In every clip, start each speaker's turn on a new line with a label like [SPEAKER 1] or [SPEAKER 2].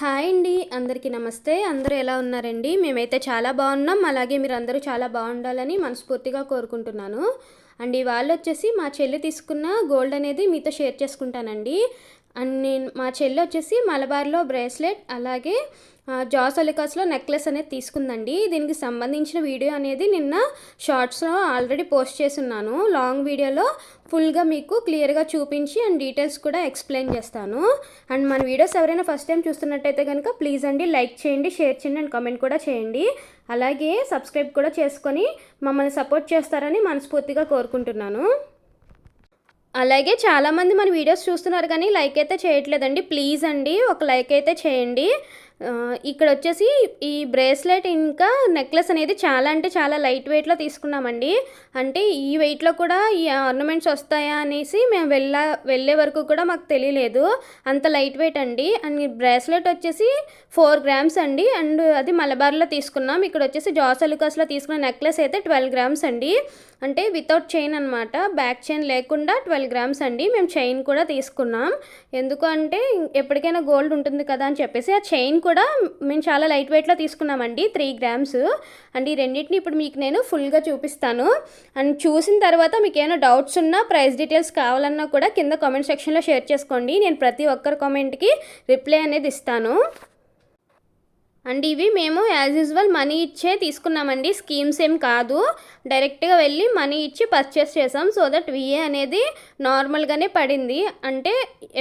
[SPEAKER 1] Hi అండి, అందరికీ నమస్తే. అందరూ ఎలా ఉన్నారండి? మేమైతే చాలా బాగున్నాం. అలాగే మీరు అందరూ చాలా బాగుండాలని మనస్ఫూర్తిగా కోరుకుంటున్నాను. అండ్ ఇవాళ వచ్చేసి మా చెల్లి తీసుకున్న గోల్డ్ అనేది మీతో షేర్ చేసుకుంటానండి. అండ్ మా చెల్లి వచ్చేసి మలబార్లో బ్రేస్లెట్, అలాగే జాస్ అలికాస్లో నెక్లెస్ అనేది తీసుకుందండి. దీనికి సంబంధించిన వీడియో అనేది నిన్న షార్ట్స్లో ఆల్రెడీ పోస్ట్ చేస్తున్నాను. లాంగ్ వీడియోలో ఫుల్గా మీకు క్లియర్గా చూపించి అండ్ డీటెయిల్స్ కూడా ఎక్స్ప్లెయిన్ చేస్తాను. అండ్ మన వీడియోస్ ఎవరైనా ఫస్ట్ టైం చూస్తున్నట్టయితే కనుక ప్లీజ్ అండి లైక్ చేయండి, షేర్ చేయండి అండ్ కామెంట్ కూడా చేయండి. అలాగే సబ్స్క్రైబ్ కూడా చేసుకొని మమ్మల్ని సపోర్ట్ చేస్తారని మనస్ఫూర్తిగా కోరుకుంటున్నాను. అలాగే చాలామంది మన వీడియోస్ చూస్తున్నారు కానీ లైక్ అయితే చేయట్లేదండి. ప్లీజ్ అండి ఒక లైక్ అయితే చేయండి. ఇక్కడ వచ్చేసి ఈ బ్రేస్లెట్ ఇంకా నెక్లెస్ అనేది చాలా అంటే చాలా లైట్ వెయిట్లో తీసుకున్నామండి. అంటే ఈ వెయిట్లో కూడా ఈ ఆర్నమెంట్స్ వస్తాయా అనేసి మేము వెళ్ళే వరకు కూడా మాకు తెలియలేదు. అంత లైట్ వెయిట్ అండి. అండ్ బ్రేస్లెట్ వచ్చేసి 4 గ్రామ్స్ అండి. అండ్ అది మలబార్లో తీసుకున్నాం. ఇక్కడ వచ్చేసి జాస్ అలుకాస్లో తీసుకున్న నెక్లెస్ అయితే 12 గ్రామ్స్ అండి. అంటే వితౌట్ చైన్ అనమాట, బ్యాక్ చైన్ లేకుండా 12 గ్రామ్స్ అండి. మేము చైన్ కూడా తీసుకున్నాం. ఎందుకు అంటే ఎప్పటికైనా గోల్డ్ ఉంటుంది కదా అని చెప్పేసి ఆ చైన్ కూడా మేము చాలా లైట్ వెయిట్లో తీసుకున్నామండి, 3 గ్రామ్స్. అండ్ ఈ రెండింటిని ఇప్పుడు మీకు నేను ఫుల్గా చూపిస్తాను. అండ్ చూసిన తర్వాత మీకు ఏమైనా డౌట్స్ ఉన్నా, ప్రైస్ డీటెయిల్స్ కావాలన్నా కూడా కింద కామెంట్ సెక్షన్లో షేర్ చేసుకోండి. నేను ప్రతి ఒక్కరి కామెంట్కి రిప్లై అనేది ఇస్తాను. అండ్ ఇవి మేము యాజ్ యూజువల్ మనీ ఇచ్చే తీసుకున్నామండి, స్కీమ్స్ ఏం కాదు. డైరెక్ట్గా వెళ్ళి మనీ ఇచ్చి పర్చేస్ చేసాం. సో దట్ విఏ అనేది నార్మల్గానే పడింది. అంటే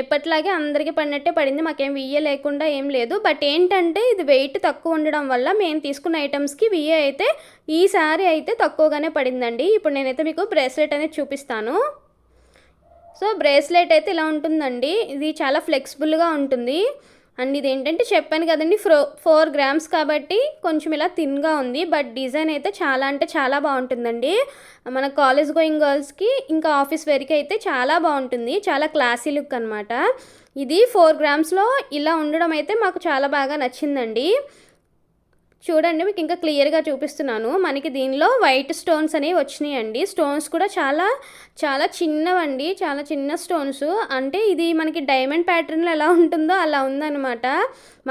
[SPEAKER 1] ఎప్పట్లాగే అందరికీ పడినట్టే పడింది, మాకేం విఏ లేకుండా ఏం లేదు. బట్ ఏంటంటే ఇది వెయిట్ తక్కువ ఉండడం వల్ల మేము తీసుకున్న ఐటమ్స్కి విఏ అయితే ఈసారి అయితే తక్కువగానే పడిందండి. ఇప్పుడు నేనైతే మీకు బ్రేస్లెట్ అనేది చూపిస్తాను. సో బ్రేస్లెట్ అయితే ఇలా ఉంటుందండి. ఇది చాలా ఫ్లెక్సిబుల్గా ఉంటుంది. అండ్ ఇది ఏంటంటే చెప్పాను కదండి 4 గ్రామ్స్ కాబట్టి కొంచెం ఇలా థిన్గా ఉంది. బట్ డిజైన్ అయితే చాలా అంటే చాలా బాగుంటుందండి. మన కాలేజ్ గోయింగ్ గర్ల్స్కి ఇంకా ఆఫీస్ వేర్కి అయితే చాలా బాగుంటుంది. చాలా క్లాసీ లుక్ అనమాట. ఇది 4 గ్రామ్స్లో ఇలా ఉండడం అయితే మాకు చాలా బాగా నచ్చిందండి. చూడండి మీకు ఇంకా క్లియర్గా చూపిస్తున్నాను. మనకి దీనిలో వైట్ స్టోన్స్ అనేవి వచ్చినాయండి. స్టోన్స్ కూడా చాలా చాలా చిన్నవండి, చాలా చిన్న స్టోన్స్. అంటే ఇది మనకి డైమండ్ ప్యాటర్న్లో ఎలా ఉంటుందో అలా ఉందన్నమాట.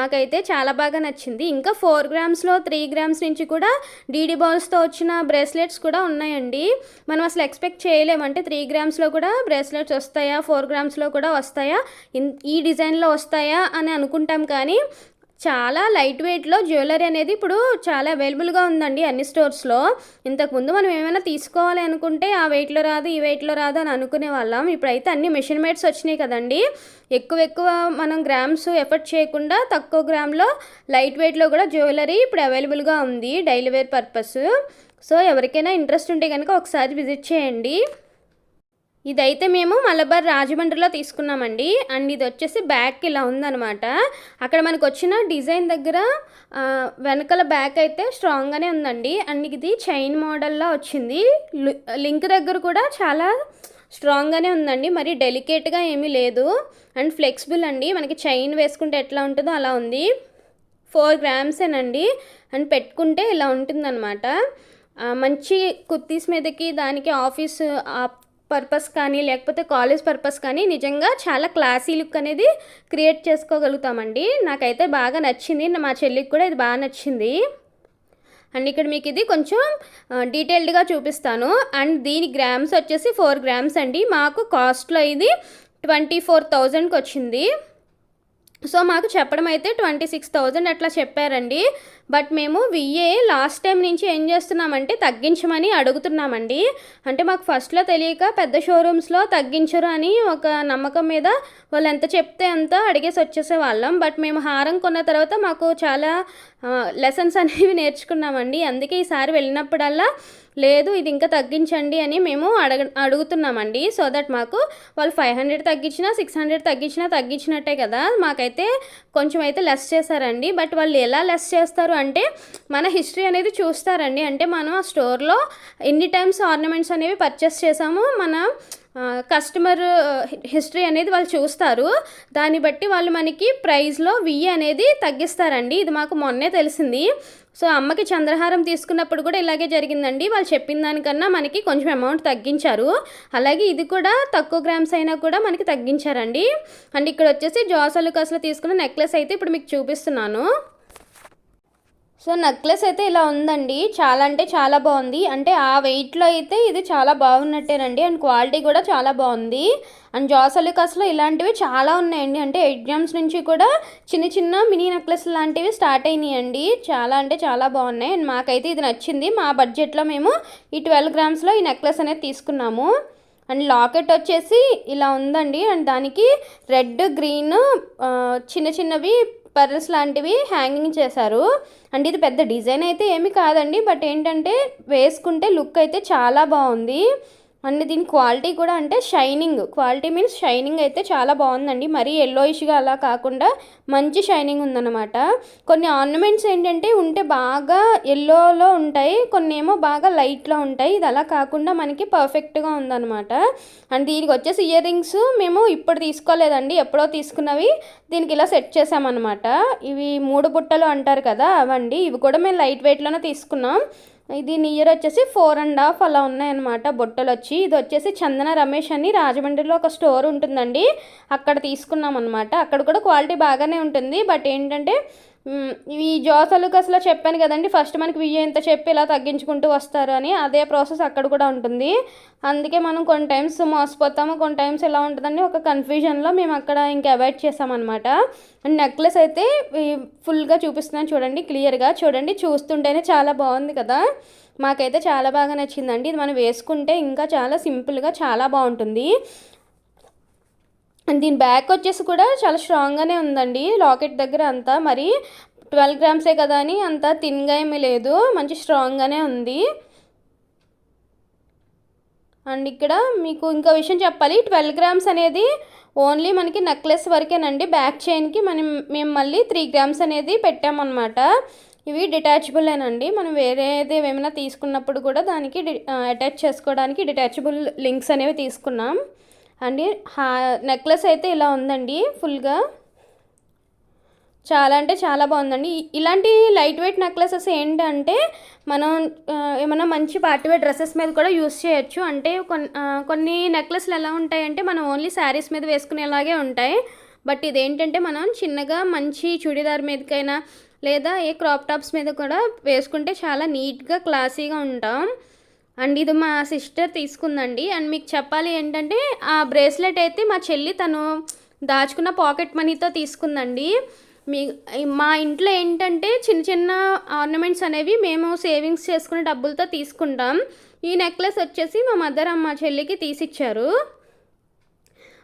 [SPEAKER 1] మాకైతే చాలా బాగా నచ్చింది. ఇంకా 4 గ్రామ్స్లో 3 గ్రామ్స్ నుంచి కూడా డీడీ బాల్స్తో వచ్చిన బ్రేస్లెట్స్ కూడా ఉన్నాయండి. మనం అసలు ఎక్స్పెక్ట్ చేయలేమంటే 3 గ్రామ్స్లో కూడా బ్రేస్లెట్స్ వస్తాయా, 4 గ్రామ్స్లో కూడా వస్తాయా, ఈ డిజైన్లో వస్తాయా అని అనుకుంటాం. కానీ చాలా లైట్ వెయిట్లో జ్యువెలరీ అనేది ఇప్పుడు చాలా అవైలబుల్గా ఉందండి అన్ని స్టోర్స్లో. ఇంతకుముందు మనం ఏమైనా తీసుకోవాలి అనుకుంటే ఆ వెయిట్లో రాదు, ఈ వెయిట్లో రాదు అని అనుకునే వాళ్ళం. ఇప్పుడైతే అన్ని మెషర్మెంట్స్ వచ్చినాయి కదండి. ఎక్కువ మనం గ్రామ్స్ ఎఫర్ట్ చేయకుండా తక్కువ గ్రామ్లో లైట్ వెయిట్లో కూడా జ్యువెలరీ ఇప్పుడు అవైలబుల్గా ఉంది డైలీ వేర్ పర్పస్. సో ఎవరికైనా ఇంట్రెస్ట్ ఉంటే కనుక ఒకసారి విజిట్ చేయండి. ఇదైతే మేము మలబార్ రాజమండ్రిలో తీసుకున్నామండి. అండ్ ఇది వచ్చేసి బ్యాక్ ఇలా ఉందన్నమాట. అక్కడ మనకు వచ్చిన డిజైన్ దగ్గర వెనకాల బ్యాక్ అయితే స్ట్రాంగ్గానే ఉందండి. అండ్ ఇది చైన్ మోడల్లో వచ్చింది. లింక్ దగ్గర కూడా చాలా స్ట్రాంగ్గానే ఉందండి, మరి డెలికేట్గా ఏమీ లేదు. అండ్ ఫ్లెక్సిబుల్ అండి, మనకి చైన్ వేసుకుంటే ఎట్లా ఉంటుందో అలా ఉంది. 4 గ్రామ్సేనండి. అండ్ పెట్టుకుంటే ఇలా ఉంటుందన్నమాట. మంచి కుర్తీస్ మీదకి, దానికి ఆఫీస్ పర్పస్ కానీ లేకపోతే కాలేజ్ పర్పస్ కానీ నిజంగా చాలా క్లాసీ లుక్ అనేది క్రియేట్ చేసుకోగలుగుతామండి. నాకైతే బాగా నచ్చింది, మా చెల్లికి కూడా ఇది బాగా నచ్చింది. అండ్ ఇక్కడ మీకు ఇది కొంచెం డీటెయిల్డ్గా చూపిస్తాను. అండ్ దీని గ్రామ్స్ వచ్చేసి 4 గ్రామ్స్ అండి. మాకు కాస్ట్లో ఇది 24,000కి వచ్చింది. సో మాకు చెప్పడం అయితే 26,000 అట్లా చెప్పారండి. బట్ మేము విఏ లాస్ట్ టైం నుంచి ఏం చేస్తున్నామంటే తగ్గించమని అడుగుతున్నామండి. అంటే మాకు ఫస్ట్లో తెలియక పెద్ద షోరూమ్స్లో తగ్గించరు అని ఒక నమ్మకం మీద వాళ్ళు ఎంత చెప్తే అంత అడిగేసి వచ్చేసే వాళ్ళం. బట్ మేము హారం కొన్న తర్వాత మాకు చాలా లెసన్స్ అనేవి నేర్చుకున్నామండి. అందుకే ఈసారి వెళ్ళినప్పుడల్లా లేదు ఇది ఇంకా తగ్గించండి అని మేము అడుగుతున్నామండి. సో దట్ మాకు వాళ్ళు 500 తగ్గించినా 600 తగ్గించినట్టే కదా. మాకైతే కొంచెం అయితే లెస్ చేశారండి. బట్ వాళ్ళు ఎలా లెస్ చేస్తారు అంటే మన హిస్టరీ అనేది చూస్తారండి. అంటే మనం ఆ స్టోర్లో ఎన్ని టైమ్స్ ఆర్నమెంట్స్ అనేవి పర్చేస్ చేసాము, మన కస్టమర్ హిస్టరీ అనేది వాళ్ళు చూస్తారు. దాన్ని బట్టి వాళ్ళు మనకి ప్రైస్‌లో 1000 అనేది తగ్గిస్తారండి. ఇది మాకు మొన్నే తెలిసింది. సో, అమ్మకి చంద్రహారం తీసుకున్నప్పుడు కూడా ఇలాగే జరిగిందండి. వాళ్ళు చెప్పిన దానికన్నా మనకి కొంచెం అమౌంట్ తగ్గించారు. అలాగే ఇది కూడా తక్కువ గ్రామ్స్ అయినా కూడా మనకి తగ్గించారండి. అండ్ ఇక్కడొచ్చేసి జాసలుకాస్‌లో తీసుకున్న నెక్లెస్ అయితే ఇప్పుడు మీకు చూపిస్తున్నాను. సో, నెక్లెస్ అయితే ఇలా ఉందండి. చాలా అంటే చాలా బాగుంది. అంటే ఆ వెయిట్‌లో అయితే ఇది చాలా బాగున్నట్టేనండి. అండ్ క్వాలిటీ కూడా చాలా బాగుంది. అండ్ జాసలుకాస్‌లో ఇలాంటివి చాలా ఉన్నాయండి. అంటే 8 గ్రామ్స్ నుంచి కూడా చిన్న చిన్న మినీ నెక్లెస్ లాంటివి స్టార్ట్ అయినాయండి. చాలా అంటే చాలా బాగున్నాయి. అండ్ మాకైతే ఇది నచ్చింది. మా బడ్జెట్‌లో మేము ఈ 12 గ్రామ్స్‌లో ఈ నెక్లెస్ అనేది తీసుకున్నాము. అండ్ లాకెట్ వచ్చేసి ఇలా ఉందండి. అండ్ దానికి రెడ్, గ్రీన్ చిన్న చిన్నవి పర్ల్స్ లాంటివి హ్యాంగింగ్ చేశారు. అండ్ ఇది పెద్ద డిజైన్ అయితే ఏమీ కాదండి. బట్ ఏంటంటే వేసుకుంటే లుక్ అయితే చాలా బాగుంది. అండ్ దీని క్వాలిటీ కూడా అంటే క్వాలిటీ మీన్స్ షైనింగ్ అయితే చాలా బాగుందండి. మరీ ఎల్లోయిష్గా అలా కాకుండా మంచి షైనింగ్ ఉందన్నమాట. కొన్ని ఆర్నమెంట్స్ ఏంటంటే ఉంటే బాగా ఎల్లోలో ఉంటాయి, కొన్ని ఏమో బాగా లైట్లో ఉంటాయి. ఇది అలా కాకుండా మనకి పర్ఫెక్ట్గా ఉందన్నమాట. అండ్ దీనికి వచ్చేసి ఇయర్ రింగ్స్ మేము ఇప్పుడు తీసుకోలేదండి, ఎప్పుడో తీసుకున్నవి దీనికి ఇలా సెట్ చేసామన్నమాట. ఇవి 3 బుట్టలు అంటారు కదా, అవండి. ఇవి కూడా మేము లైట్ వెయిట్లోనే తీసుకున్నాం. ఇది ఇయర్ వచ్చేసి 4.5 అలా ఉన్నాయన్నమాట బొట్టలు వచ్చి. ఇది వచ్చేసి చందన రమేష్ అని రాజమండ్రిలో ఒక స్టోర్ ఉంటుందండి, అక్కడ తీసుకున్నాం అనమాట. అక్కడ కూడా క్వాలిటీ బాగానే ఉంటుంది. బట్ ఏంటంటే ఇవి జాసలుకాస్లో చెప్పాను కదండి, ఫస్ట్ మనకి వియ్య ఎంత చెప్పి ఇలా తగ్గించుకుంటూ వస్తారు అని, అదే ప్రాసెస్ అక్కడ కూడా ఉంటుంది. అందుకే మనం కొన్ని టైమ్స్ మోసపోతాము, కొన్ని టైమ్స్ ఎలా ఉంటుందని ఒక కన్ఫ్యూజన్లో మేము అక్కడ ఇంకా అవాయిడ్ చేసామన్నమాట. అండ్ నెక్లెస్ అయితే ఫుల్గా చూపిస్తున్నాను చూడండి, క్లియర్గా చూడండి. చూస్తుంటేనే చాలా బాగుంది కదా, మాకైతే చాలా బాగా నచ్చిందండి. ఇది మనం వేసుకుంటే ఇంకా చాలా సింపుల్గా చాలా బాగుంటుంది. అండ్ దీని బ్యాక్ వచ్చేసి కూడా చాలా స్ట్రాంగ్గానే ఉందండి. లాకెట్ దగ్గర అంతా మరి 12 గ్రామ్సే కదా అని అంత థిన్గా ఏమీ లేదు, మంచి స్ట్రాంగ్గానే ఉంది. అండ్ ఇక్కడ మీకు ఇంకో విషయం చెప్పాలి, 12 గ్రామ్స్ అనేది ఓన్లీ మనకి నెక్లెస్ వరకేనండి. బ్యాక్ చైన్కి మేము మళ్ళీ 3 గ్రామ్స్ అనేది పెట్టామన్నమాట. ఇవి డిటాచబుల్లేనండి. మనం వేరేది ఏమైనా తీసుకున్నప్పుడు కూడా దానికి అటాచ్ చేసుకోవడానికి డిటాచబుల్ లింక్స్ అనేవి తీసుకున్నాం. అండ్ నెక్లెస్ అయితే ఇలా ఉందండి ఫుల్గా, చాలా అంటే చాలా బాగుందండి. ఇలాంటి లైట్ వెయిట్ నెక్లెసెస్ ఏంటంటే మనం ఏమైనా మంచి పార్టీవేర్ డ్రెస్సెస్ మీద కూడా యూస్ చేయొచ్చు. అంటే కొన్ని నెక్లెస్లు ఎలా ఉంటాయంటే మనం ఓన్లీ శారీస్ మీద వేసుకునేలాగే ఉంటాయి. బట్ ఇదేంటంటే మనం చిన్నగా మంచి చుడీదార్ మీదకైనా లేదా ఏ క్రాప్ టాప్స్ మీద కూడా వేసుకుంటే చాలా నీట్గా క్లాసీగా ఉంటాం. అండ్ ఇది మా సిస్టర్ తీసుకుందండి. అండ్ మీకు చెప్పాలి ఏంటంటే ఆ బ్రేస్లెట్ అయితే మా చెల్లి తను దాచుకున్న పాకెట్ మనీతో తీసుకుందండి. మా ఇంట్లో ఏంటంటే చిన్న చిన్న ఆర్నమెంట్స్ అనేవి మేము సేవింగ్స్ చేసుకునే డబ్బులతో తీసుకుంటాం. ఈ నెక్లెస్ వచ్చేసి మా మదర్ మా చెల్లికి తీసిచ్చారు.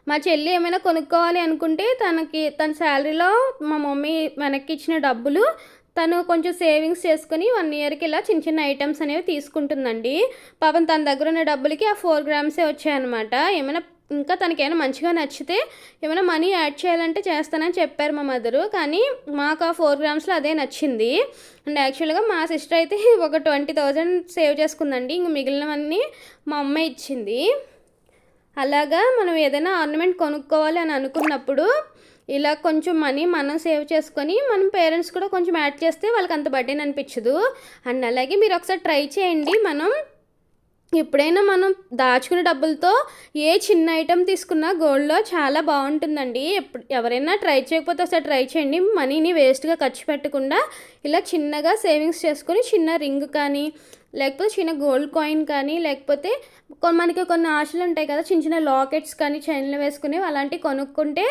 [SPEAKER 1] మా చెల్లి ఏమైనా కొనుక్కోవాలి అనుకుంటే తన శాలరీలో మా మమ్మీ వెనక్కి ఇచ్చిన డబ్బులు తను కొంచెం సేవింగ్స్ చేసుకుని 1 ఇయర్కి ఇలా చిన్న చిన్న ఐటమ్స్ అనేవి తీసుకుంటుందండి. పాపం తన దగ్గర ఉన్న డబ్బులకి ఆ 4 గ్రామ్సే వచ్చాయన్నమాట. ఏమైనా ఇంకా తనకేమైనా మంచిగా నచ్చితే ఏమైనా మనీ యాడ్ చేయాలంటే చేస్తానని చెప్పారు మా మదరు. కానీ మాకు ఆ 4 గ్రామ్స్లో అదే నచ్చింది. అండ్ యాక్చువల్గా మా సిస్టర్ అయితే ఒక 20,000 సేవ్ చేసుకుందండి. ఇంక మిగిలినవన్నీ మా అమ్మ ఇచ్చింది. అలాగా మనం ఏదైనా ఆర్నమెంట్ కొనుక్కోవాలి అని అనుకున్నప్పుడు ఇలా కొంచెం మనీ మనం సేవ్ చేసుకొని మనం పేరెంట్స్ కూడా కొంచెం యాడ్ చేస్తే వాళ్ళకి అంత బర్డెన్ అనిపించదు. అండ్ అలాగే మీరు ఒకసారి ట్రై చేయండి. ఎప్పుడైనా మనం దాచుకునే డబ్బులతో ఏ చిన్న ఐటెం తీసుకున్నా గోల్డ్లో చాలా బాగుంటుందండి. ఎవరైనా ట్రై చేయకపోతే ఒకసారి ట్రై చేయండి. మనీని వేస్ట్గా ఖర్చు పెట్టకుండా ఇలా చిన్నగా సేవింగ్స్ చేసుకొని చిన్న రింగ్ కానీ లేకపోతే చిన్న గోల్డ్ కాయిన్ కానీ లేకపోతే మనకి కొన్ని ఆశలు ఉంటాయి కదా, చిన్న చిన్న లాకెట్స్ కానీ చైన్లు వేసుకునేవి అలాంటివి కొనుక్కుంటే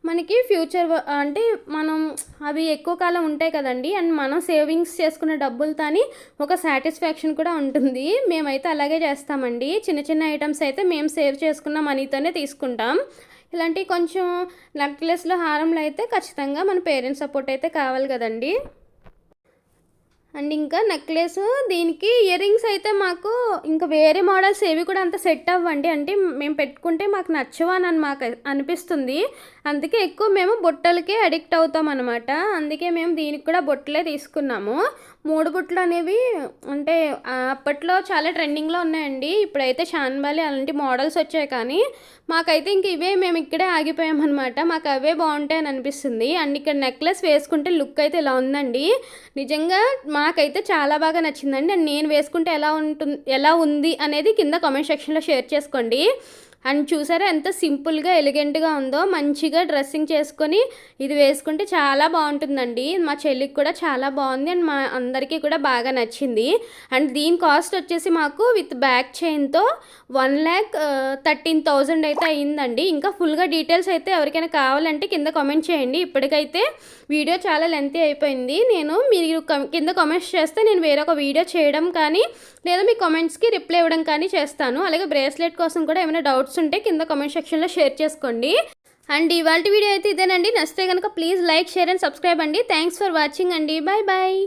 [SPEAKER 1] మనకి ఫ్యూచర్ అంటే మనం అవి ఎక్కువ కాలం ఉంటాయి కదండి. అండ్ మనం సేవింగ్స్ చేసుకున్న డబ్బులతోని ఒక సాటిస్ఫాక్షన్ కూడా ఉంటుంది. మేమైతే అలాగే చేస్తామండి. చిన్న చిన్న ఐటమ్స్ అయితే మేము సేవ్ చేసుకున్న మనీతోనే తీసుకుంటాం. ఇలాంటి కొంచెం నెక్లెస్లు హారంలో అయితే ఖచ్చితంగా మన పేరెంట్స్ సపోర్ట్ అయితే కావాలి కదండి. అండ్ ఇంకా నెక్లెస్ దీనికి ఇయర్ రింగ్స్ అయితే మాకు ఇంకా వేరే మోడల్స్ ఏవి కూడా అంత సెట్ అవ్వండి. అంటే మేము పెట్టుకుంటే మాకు నచ్చవు అని మాకు అనిపిస్తుంది. అందుకే ఎక్కువ మేము బుట్టలకే అడిక్ట్ అవుతాం అనమాట. అందుకే మేము దీనికి కూడా బుట్టలే తీసుకున్నాము. 3 బుట్టలు అనేవి అంటే అప్పట్లో చాలా ట్రెండింగ్‌లో ఉన్నాయండి. ఇప్పుడైతే చాన్బాలి అలాంటి మోడల్స్ వచ్చాయి కానీ, మాకైతే ఇంక ఇవే మేము ఇక్కడే ఆగిపోయామనమాట. మాకు అవే బావుంటాయని అనిపిస్తుంది. అండ్ ఇక్కడ నెక్లెస్ వేసుకుంటే లుక్ అయితే ఇలా ఉందండి. నిజంగా మాకైతే చాలా బాగా నచ్చిందండి. అండ్ నేను వేసుకుంటే ఎలా ఉంది అనేది కింద కామెంట్ సెక్షన్‌లో షేర్ చేసుకోండి. అండ్ చూసారా ఎంత సింపుల్గా ఎలిగెంట్గా ఉందో. మంచిగా డ్రెస్సింగ్ చేసుకొని ఇది వేసుకుంటే చాలా బాగుంటుందండి. మా చెల్లికి కూడా చాలా బాగుంది అండ్ మా అందరికీ కూడా బాగా నచ్చింది. అండ్ దీని కాస్ట్ వచ్చేసి మాకు విత్ బ్యాక్ చైన్తో 1,13,000 అయితే అయ్యిందండి. ఇంకా ఫుల్గా డీటెయిల్స్ అయితే ఎవరికైనా కావాలంటే కింద కామెంట్ చేయండి. ఇప్పటికైతే వీడియో చాలా లెంతీ అయిపోయింది. మీరు కింద కామెంట్స్ చేస్తే నేను వేరొక వీడియో చేయడం కానీ లేదా మీ కామెంట్స్కి రిప్లై ఇవ్వడం కానీ చేస్తాను. అలాగే బ్రేస్లెట్ కోసం కూడా ఏమైనా డౌట్స్ ఉంటే కింద కామెంట్ సెక్షన్లో షేర్ చేసుకోండి. అండ్ ఇవాళ వీడియో అయితే ఇదేనండి. నచ్చితే కనుక please like, share and subscribe అండి. థ్యాంక్స్ ఫర్ వాచింగ్ అండి. Bye bye.